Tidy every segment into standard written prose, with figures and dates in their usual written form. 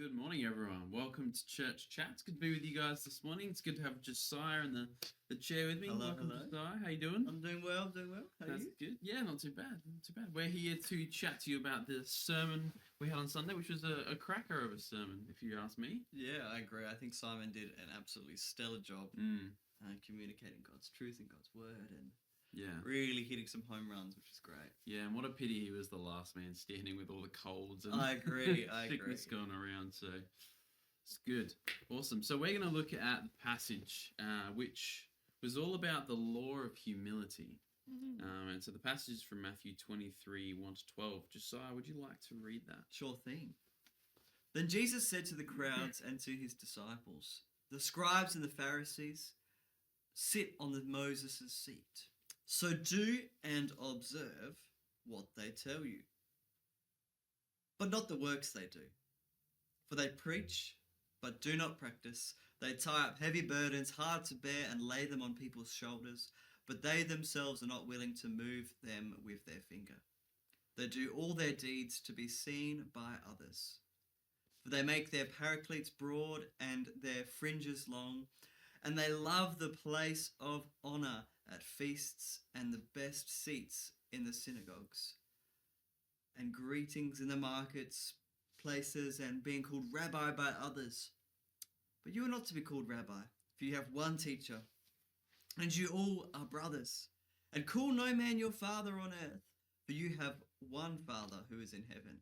Good morning, everyone. Welcome to Church Chat. It's good to be with you guys this morning. It's good to have Josiah in the chair with me. Welcome, Josiah. How you doing? I'm doing well. How are you? Good. Yeah, not too bad. Not too bad. We're here to chat to you about the sermon we had on Sunday, which was a cracker of a sermon, if you ask me. Yeah, I agree. I think Simon did an absolutely stellar job communicating God's truth and God's word and really hitting some home runs, which is great. Yeah, and what a pity he was the last man standing with all the colds and I agree. sickness going around. So it's good. Awesome. So we're going to look at the passage, which was all about the law of humility. And so the passage is from Matthew 23, 1 to 12. Josiah, would you like to read that? Sure thing. Then Jesus said to the crowds and to his disciples, "The scribes and the Pharisees sit on the Moses' seat. So do and observe what they tell you, but not the works they do. For they preach, but do not practice. They tie up heavy burdens, hard to bear, and lay them on people's shoulders, but they themselves are not willing to move them with their finger. They do all their deeds to be seen by others. For they make their paracletes broad and their fringes long, and they love the place of honor at feasts and the best seats in the synagogues, and greetings in the markets, places, and being called rabbi by others. But you are not to be called rabbi, for you have one teacher, and you all are brothers. And call no man your father on earth, for you have one Father who is in heaven.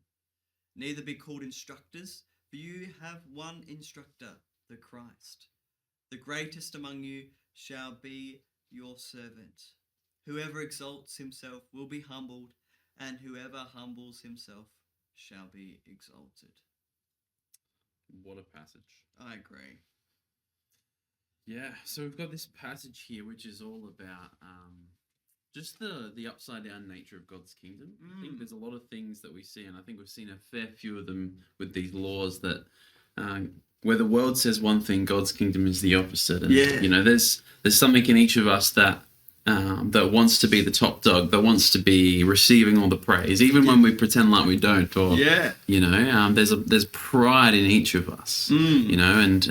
Neither be called instructors, for you have one instructor, the Christ. The greatest among you shall be your servant. Whoever exalts himself will be humbled, and whoever humbles himself shall be exalted." What a passage. I agree. Yeah, so we've got this passage here which is all about just the upside down nature of God's kingdom. I think there's a lot of things that we see, and I think we've seen a fair few of them with these laws that where the world says one thing, God's kingdom is the opposite. And you know, there's something in each of us that wants to be the top dog, that wants to be receiving all the praise, even when we pretend like we don't. Or you know, there's pride in each of us. You know, and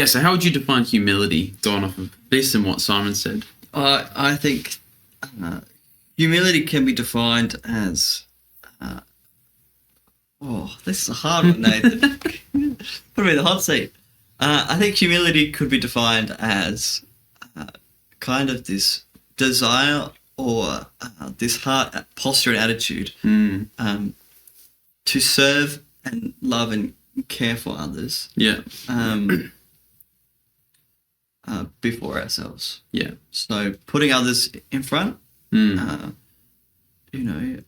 so how would you define humility, going off of this and what Simon said? I think humility can be defined as this is a hard one, Nathan. Put me in the hot seat. I think humility could be defined as kind of this desire or this heart posture and attitude to serve and love and care for others. Before ourselves. So putting others in front, you know,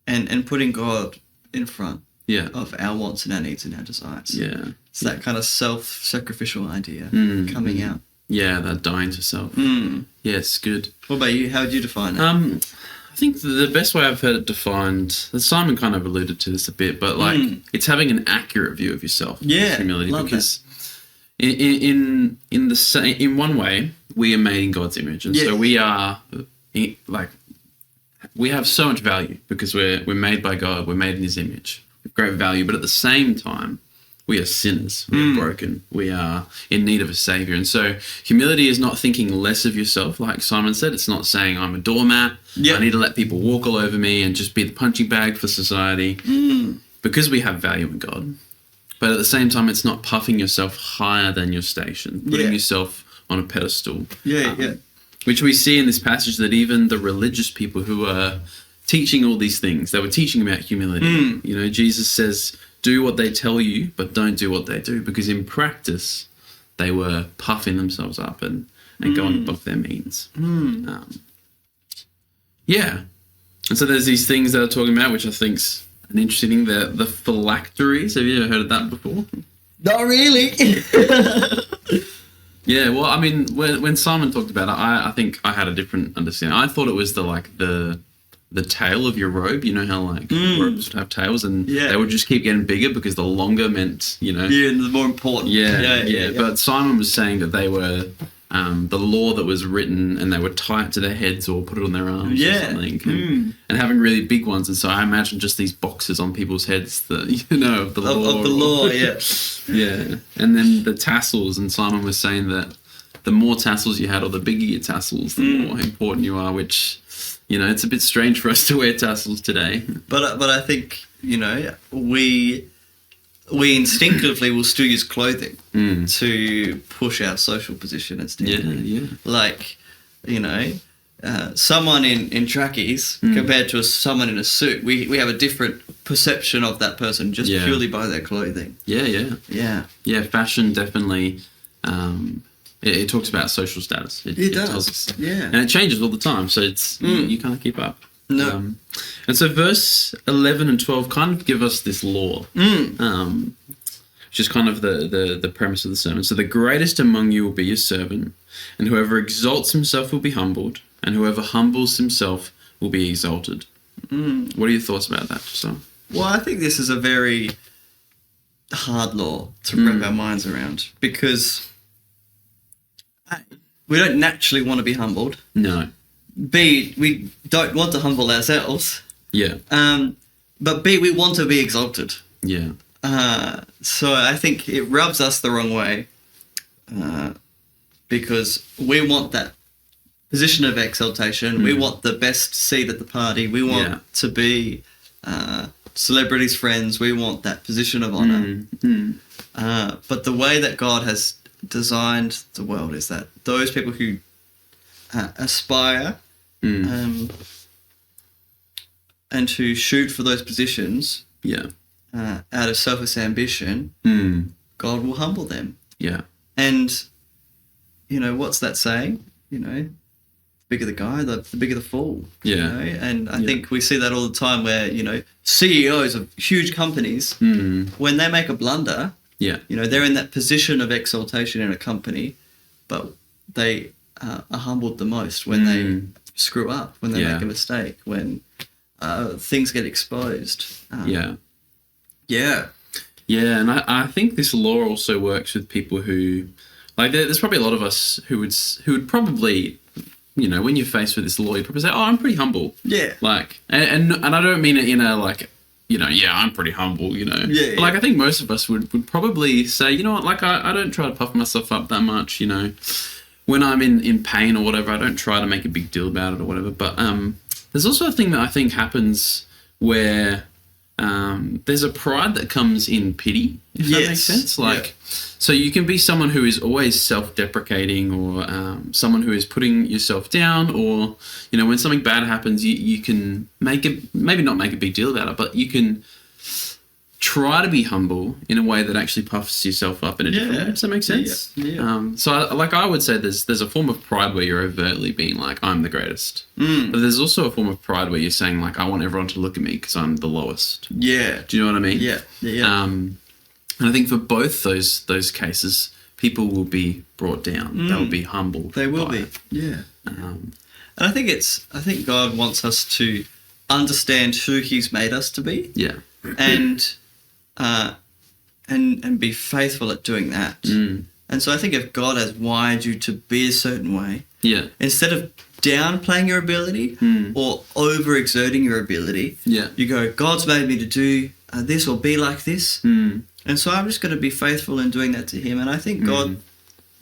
and putting God in front of our wants and our needs and our desires. It's that kind of self-sacrificial idea coming out. Yeah, that dying to self. Yes, good. What about you? How would you define it? I think the best way I've heard it defined, Simon kind of alluded to this a bit, but like it's having an accurate view of yourself. Humility, because in one way we are made in God's image, and so we are like we have so much value because we're made by God. We're made in His image. We have great value, but at the same time, we are sinners. We are broken. We are in need of a savior. And so humility is not thinking less of yourself, like Simon said. It's not saying I'm a doormat. I need to let people walk all over me and just be the punching bag for society, because we have value in God. But at the same time, it's not puffing yourself higher than your station, putting yourself on a pedestal. Which we see in this passage that even the religious people who are teaching all these things, they were teaching about humility. You know, Jesus says, do what they tell you, but don't do what they do, because in practice, they were puffing themselves up and going above their means. And so there's these things that are talking about, which I think's an interesting thing, the phylacteries. Have you ever heard of that before? Not really. Yeah, well, I mean, when Simon talked about it, I think I had a different understanding. I thought it was the tail of your robe. You know how like robes would have tails, and they would just keep getting bigger because the longer meant, you know. And the more important. But Simon was saying that they were the law that was written, and they would tie it to their heads or put it on their arms or something, and having really big ones. And so I imagine just these boxes on people's heads that, of the law. Of the law, yeah. Yeah. And then the tassels, and Simon was saying that the more tassels you had, or the bigger your tassels, the more important you are, which, it's a bit strange for us to wear tassels today. But I think, we instinctively will still use clothing to push our social position and standing. Yeah. Like, someone in trackies compared to someone in a suit, we have a different perception of that person just purely by their clothing. Yeah. Fashion definitely. It talks about social status. It does. Tells us, yeah, and it changes all the time. So it's you can't keep up. No. And so verse 11 and 12 kind of give us this law, which is kind of the premise of the sermon. So the greatest among you will be your servant, and whoever exalts himself will be humbled, and whoever humbles himself will be exalted. What are your thoughts about that, Sam? Well, I think this is a very hard law to wrap our minds around, because we don't naturally want to be humbled. No. B, we don't want to humble ourselves. Yeah. But B, we want to be exalted. Yeah. So I think it rubs us the wrong way, because we want that position of exaltation. We want the best seat at the party. We want to be celebrities' friends. We want that position of honor. But the way that God has designed the world is that those people who aspire and who shoot for those positions out of selfish ambition, God will humble them. Yeah. And, what's that saying? The bigger the guy, the bigger the fall. Yeah. And I think we see that all the time where, CEOs of huge companies, when they make a blunder, they're in that position of exaltation in a company, but they are humbled the most when they screw up, when they make a mistake, when things get exposed. Yeah, and I think this law also works with people who, like, there's probably a lot of us who would probably, when you're faced with this law, you'd probably say, "Oh, I'm pretty humble." Yeah. Like, and I don't mean it in a like, I'm pretty humble, Yeah. But, like, I think most of us would probably say, you know what, like, I don't try to puff myself up that much, When I'm in pain or whatever, I don't try to make a big deal about it or whatever. But there's also a thing that I think happens where there's a pride that comes in pity, if that makes sense. Like, so you can be someone who is always self-deprecating, or someone who is putting yourself down, or, when something bad happens, you can maybe not make a big deal about it, but you can try to be humble in a way that actually puffs yourself up in a different way. Does that make sense? Yeah. So I would say there's a form of pride where you're overtly being like, I'm the greatest. But there's also a form of pride where you're saying, like, I want everyone to look at me because I'm the lowest. Yeah. Do you know what I mean? Yeah. And I think for both those cases, people will be brought down. They'll be humbled. They will be. It. Yeah. And I think God wants us to understand who He's made us to be. Yeah. And be faithful at doing that. And so I think if God has wired you to be a certain way, instead of downplaying your ability or overexerting your ability, you go, God's made me to do this or be like this. And so I'm just going to be faithful in doing that to Him. And I think God,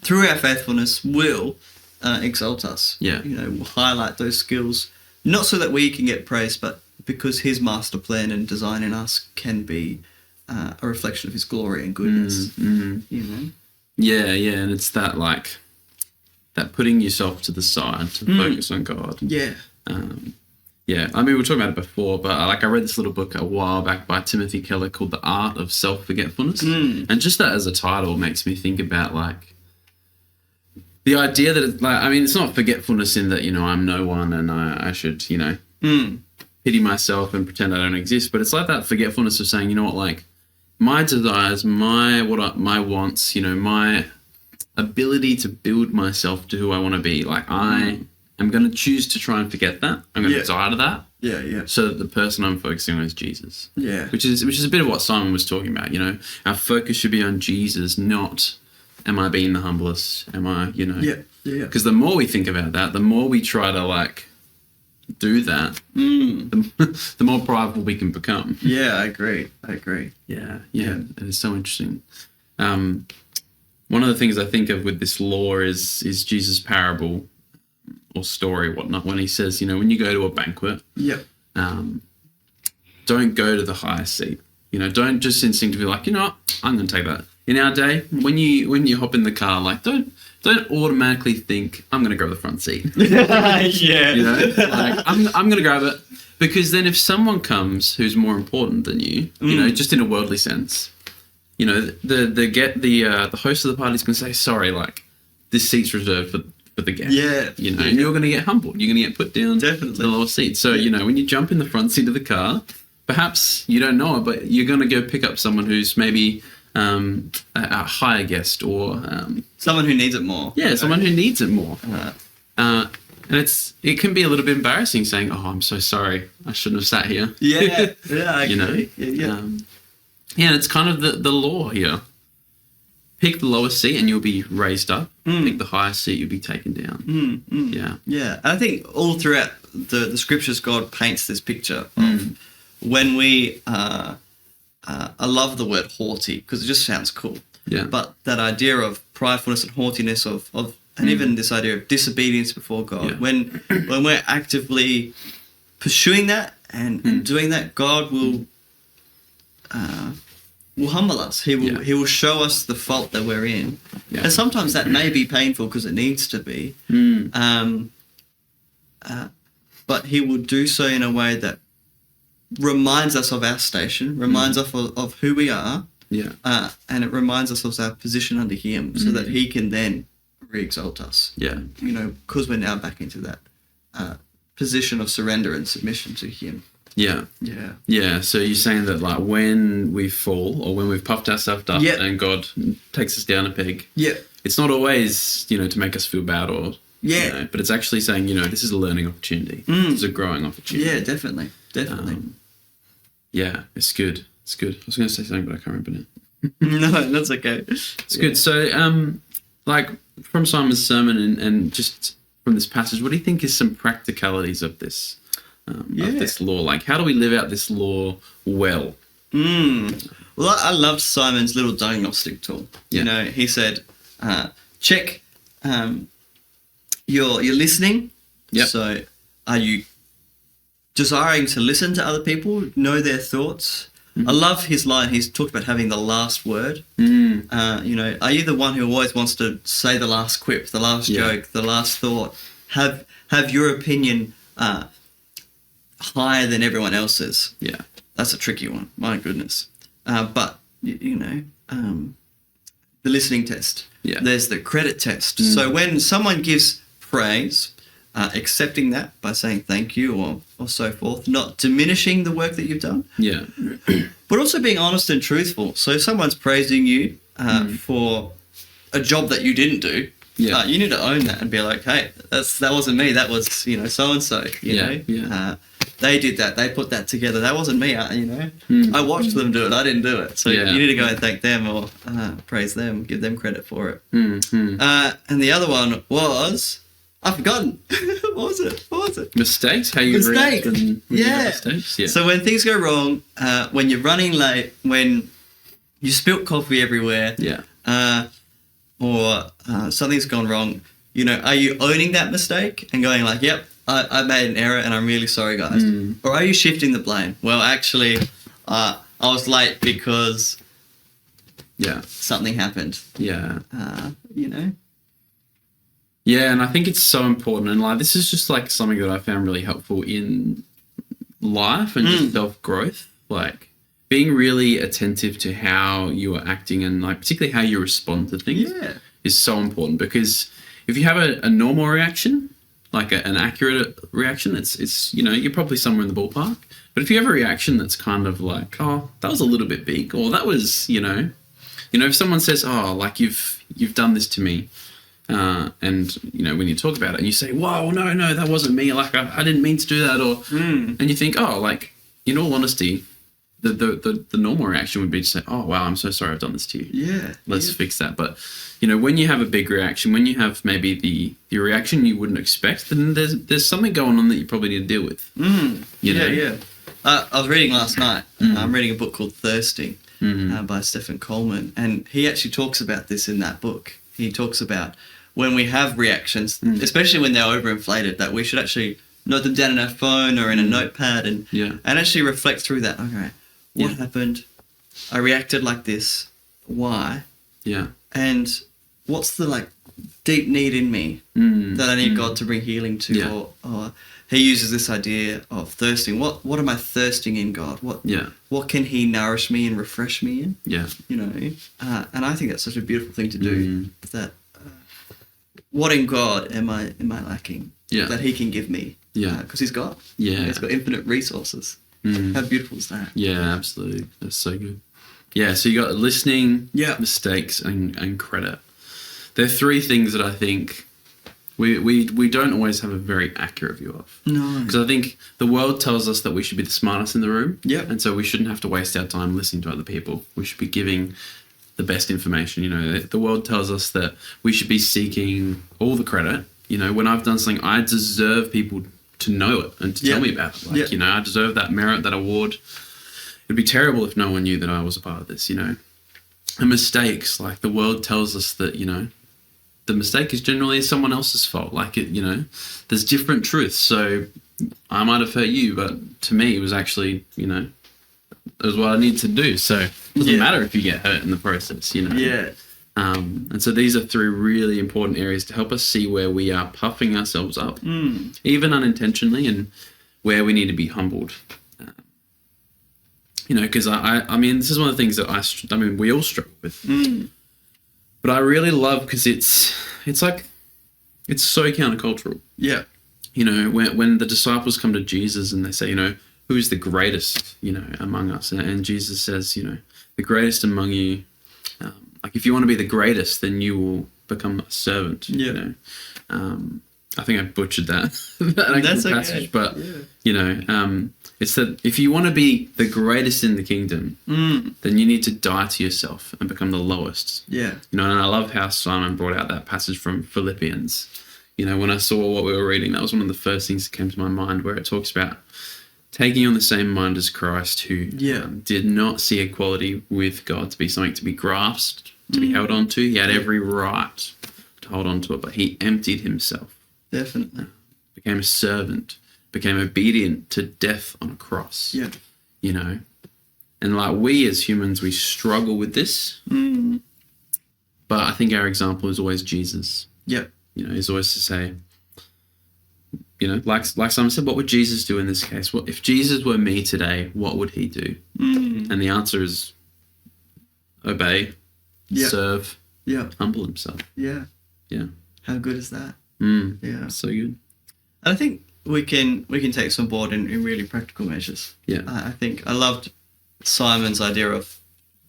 through our faithfulness, will exalt us. Will highlight those skills, not so that we can get praise, but because His master plan and design in us can be a reflection of His glory and goodness. Yeah, and it's that, like, that putting yourself to the side to focus on God. I mean, we were talking about it before, but I read this little book a while back by Timothy Keller called The Art of Self-Forgetfulness. And just that as a title makes me think about, like, the idea that it's, like, I mean, it's not forgetfulness in that, I'm no one and I should, pity myself and pretend I don't exist, but it's like that forgetfulness of saying, you know what, like, my desires, my wants, my ability to build myself to who I want to be, like, I am going to choose to try and forget that. I'm going to die to that. So that the person I'm focusing on is Jesus. Which is a bit of what Simon was talking about, Our focus should be on Jesus, not am I being the humblest? Am I, Yeah. Because the more we think about that, the more we try to like do that, the more prideful we can become. Yeah, I agree. Yeah. It is so interesting. One of the things I think of with this law is Jesus' parable or story, whatnot, when he says, when you go to a banquet, don't go to the highest seat. Don't just instinctively like, what, I'm going to take that. In our day, when you hop in the car, like don't automatically think I'm going to grab the front seat. Like I'm going to grab it, because then if someone comes who's more important than you, just in a worldly sense, the host of the party is going to say, sorry, like this seat's reserved for the guest. And you're going to get humbled. You're going to get put down to the lower seat. So when you jump in the front seat of the car, perhaps you don't know it, but you're going to go pick up someone who's maybe a higher guest, or someone who needs it more. Yeah, someone who needs it more. And it can be a little bit embarrassing saying, "Oh, I'm so sorry. I shouldn't have sat here." Yeah, I agree. Yeah, it's kind of the law here. Pick the lowest seat and you'll be raised up. Pick the highest seat, you'll be taken down. Yeah. I think all throughout the scriptures, God paints this picture of when we. I love the word haughty because it just sounds cool. Yeah. But that idea of pridefulness and haughtiness of and even this idea of disobedience before God, when we're actively pursuing that and doing that, God will humble us. He will show us the fault that we're in, and sometimes that may be painful because it needs to be. But He will do so in a way that reminds us of our station, reminds us of who we are, and it reminds us of our position under Him, so that He can then re-exalt us. Because we're now back into that position of surrender and submission to Him. Yeah. So you're saying that like when we fall or when we've puffed ourselves up and God takes us down a peg, it's not always to make us feel bad or but it's actually saying this is a learning opportunity, this is a growing opportunity. Yeah, definitely. Yeah, it's good. I was going to say something, but I can't remember now. No, that's okay. It's good. So, like from Simon's sermon and just from this passage, what do you think is some practicalities of this, of this law? Like, how do we live out this law well? Well, I loved Simon's little diagnostic tool. He said, check, you're listening. Yep. So, are you desiring to listen to other people, know their thoughts? I love his line. He's talked about having the last word. Are you the one who always wants to say the last quip, the last joke, the last thought? Have your opinion higher than everyone else's? Yeah, that's a tricky one. My goodness. But the listening test. Yeah, there's the credit test. So when someone gives praise, accepting that by saying thank you or so forth, not diminishing the work that you've done. Yeah. But also being honest and truthful. So if someone's praising you for a job that you didn't do, you need to own that and be like, hey, that wasn't me. That was, so-and-so, you know. They did that. They put that together. That wasn't me, I watched them do it. I didn't do it. So you need to go and thank them or praise them, give them credit for it. And the other one was... I've forgotten. What was it? Mistakes? How you react when mistakes? Yeah. So when things go wrong, when you're running late, when you spilt coffee everywhere, or something's gone wrong, are you owning that mistake and going like, yep, I made an error and I'm really sorry, guys? Or are you shifting the blame? Well, actually, I was late because something happened. Yeah. Yeah, and I think it's so important. And like this is just like something that I found really helpful in life and just self-growth. Like being really attentive to how you are acting and like particularly how you respond to things is so important, because if you have a normal reaction, like an accurate reaction, it's you're probably somewhere in the ballpark. But if you have a reaction that's kind of like, oh, that was a little bit big, or that was, if someone says, oh, like you've done this to me, and when you talk about it and you say, whoa, no, that wasn't me, like I didn't mean to do that, or and you think, oh, like in all honesty, the normal reaction would be to say, oh, wow, I'm so sorry I've done this to you. Yeah. Let's fix that. But, when you have a big reaction, when you have maybe the reaction you wouldn't expect, then there's something going on that you probably need to deal with. Yeah. I was reading last night. I'm reading a book called Thirsting by Stephen Coleman. And he actually talks about this in that book. He talks about when we have reactions, especially when they're overinflated, that we should actually note them down in our phone or in a notepad and actually reflect through that. Okay, what happened? I reacted like this. Why? Yeah. And what's the deep need in me that I need God to bring healing to? Yeah. Or he uses this idea of thirsting. What am I thirsting in God? What can he nourish me and refresh me in? Yeah. And I think that's such a beautiful thing to do. That what in God am I lacking? Yeah. That he can give me. Yeah. Because he's God. Yeah. He's got infinite resources. How beautiful is that? Yeah, absolutely. That's so good. Yeah, so you got listening, Yeah. mistakes, and credit. They're three things that I think we don't always have a very accurate view of. No. Because I think the world tells us that we should be the smartest in the room. Yeah. And so we shouldn't have to waste our time listening to other people. We should be giving the best information. The world tells us that we should be seeking all the credit. When I've done something, I deserve people to know it and to tell me about it. I deserve that merit, that award. It'd be terrible if no one knew that I was a part of this, And mistakes, the world tells us that, the mistake is generally someone else's fault. There's different truths. So I might have hurt you, but to me, it was actually, it was what I need to do. So it doesn't matter if you get hurt in the process, Yeah. And so these are three really important areas to help us see where we are puffing ourselves up, even unintentionally, and where we need to be humbled. Because I mean, this is one of the things that we all struggle with. But I really love because it's so countercultural. Yeah. When the disciples come to Jesus and they say, who's the greatest, among us? And Jesus says, the greatest among you, if you want to be the greatest, then you will become a servant. Yeah. I think I butchered that That's passage, okay. but it's that if you want to be the greatest in the kingdom, then you need to die to yourself and become the lowest. Yeah. And I love how Simon brought out that passage from Philippians. When I saw what we were reading, that was one of the first things that came to my mind, where it talks about taking on the same mind as Christ, who did not see equality with God to be something to be grasped, to be held on to. He had every right to hold on to it, but he emptied himself. Definitely. Became a servant, became obedient to death on a cross. Yeah. And we as humans, we struggle with this. But I think our example is always Jesus. Yeah. He's always to say, like Simon said, what would Jesus do in this case? What if Jesus were me today, what would he do? And the answer is obey, serve, humble himself. Yeah. Yeah. How good is that? Yeah. So good. And I think we can take some board in really practical measures. Yeah. I think I loved Simon's idea of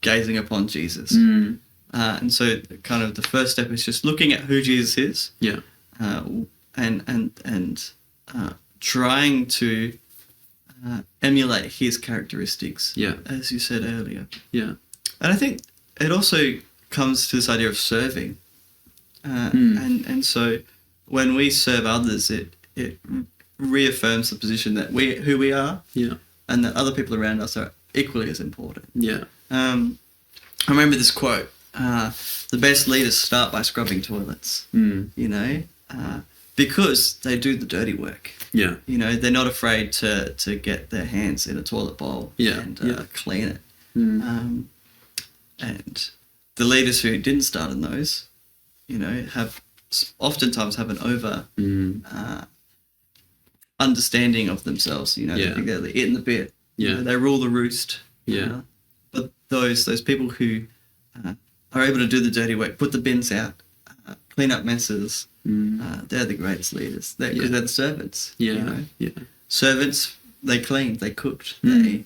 gazing upon Jesus. And so kind of the first step is just looking at who Jesus is. Yeah. And trying to emulate his characteristics. Yeah. As you said earlier. Yeah. And I think it also comes to this idea of serving. And so when we serve others, it reaffirms the position that who we are, and that other people around us are equally as important. Yeah. I remember this quote: "The best leaders start by scrubbing toilets." Because they do the dirty work. Yeah. They're not afraid to get their hands in a toilet bowl and clean it. And the leaders who didn't start in those, oftentimes have an over understanding of themselves. They think they're the it and the bit. They rule the roost. But those people who are able to do the dirty work, put the bins out, clean up messes, they're the greatest leaders. Because they're the servants. Servants, they cleaned, they cooked, they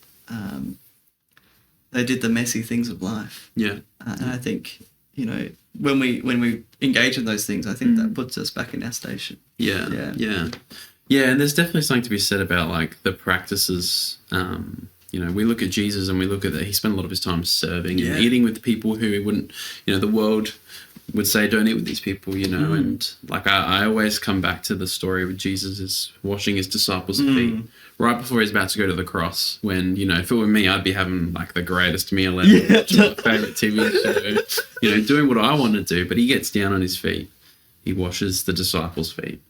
did the messy things of life. And I think when we engage in those things, I think that puts us back in our station. Yeah, and there's definitely something to be said about the practices we look at Jesus and we look at that he spent a lot of his time serving and eating with the people who he wouldn't, the world would say don't eat with these people, and like I always come back to the story with Jesus is washing his disciples' feet right before he's about to go to the cross, when, if it were me, I'd be having like the greatest meal ever, watching my favorite TV show, doing what I want to do, but he gets down on his feet. He washes the disciples' feet.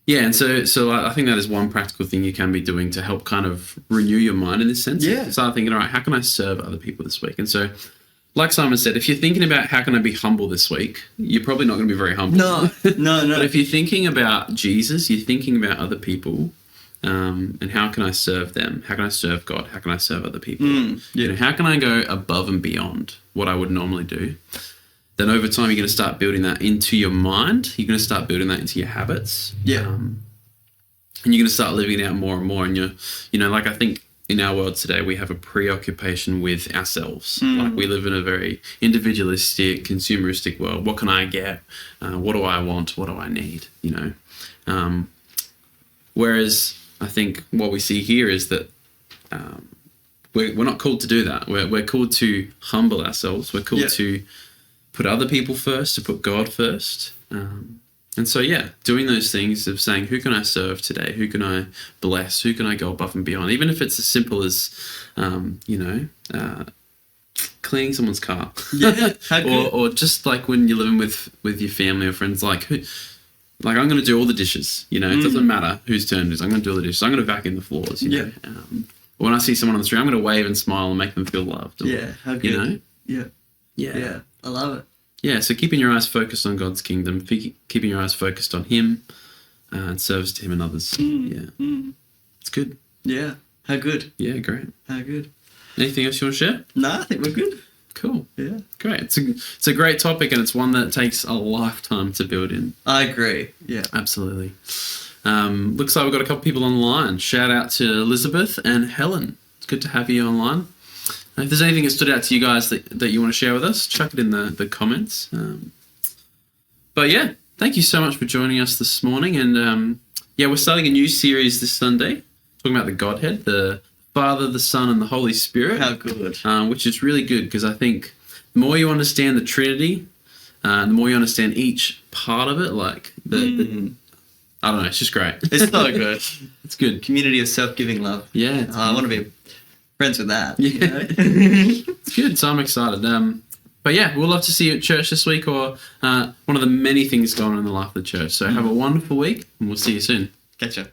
Yeah, and so I think that is one practical thing you can be doing to help kind of renew your mind in this sense. Yeah. Start thinking, all right, how can I serve other people this week? And so, like Simon said, if you're thinking about how can I be humble this week, you're probably not going to be very humble. No. But if you're thinking about Jesus, you're thinking about other people, and how can I serve them? How can I serve God? How can I serve other people? How can I go above and beyond what I would normally do? Then over time, you're going to start building that into your mind. You're going to start building that into your habits. Yeah. And you're going to start living it out more and more. And like I think in our world today, we have a preoccupation with ourselves. Like we live in a very individualistic, consumeristic world. What can I get? What do I want? What do I need? Whereas I think what we see here is that we're not called to do that. We're called to humble ourselves. We're called to put other people first, to put God first. And so, doing those things of saying, who can I serve today? Who can I bless? Who can I go above and beyond? Even if it's as simple as, cleaning someone's car. or just like when you're living with your family or friends, like I'm going to do all the dishes, it doesn't matter whose turn it is. I'm going to do all the dishes. I'm going to vacuum the floors, when I see someone on the street, I'm going to wave and smile and make them feel loved. Or, how good. Yeah. I love it. Yeah, so keeping your eyes focused on God's kingdom, keeping your eyes focused on him and service to him and others. It's good. Yeah, how good. Yeah, great. How good. Anything else you want to share? No, I think we're good. Cool. Yeah. Great. It's a great topic, and it's one that takes a lifetime to build in. I agree. Yeah. Absolutely. Looks like we've got a couple people on the line. Shout out to Elizabeth and Helen. It's good to have you online. If there's anything that stood out to you guys that you want to share with us, chuck it in the comments. But yeah, thank you so much for joining us this morning. And we're starting a new series this Sunday, talking about the Godhead, the Father, the Son, and the Holy Spirit. How good. Which is really good, because I think the more you understand the Trinity, the more you understand each part of it, like I don't know, it's just great. It's so good. It's good. Community of self-giving love. Yeah. I want to be friends with that. Yeah. It's good. So I'm excited. But yeah, we'll love to see you at church this week, or one of the many things going on in the life of the church. So have a wonderful week, and we'll see you soon. Catch ya.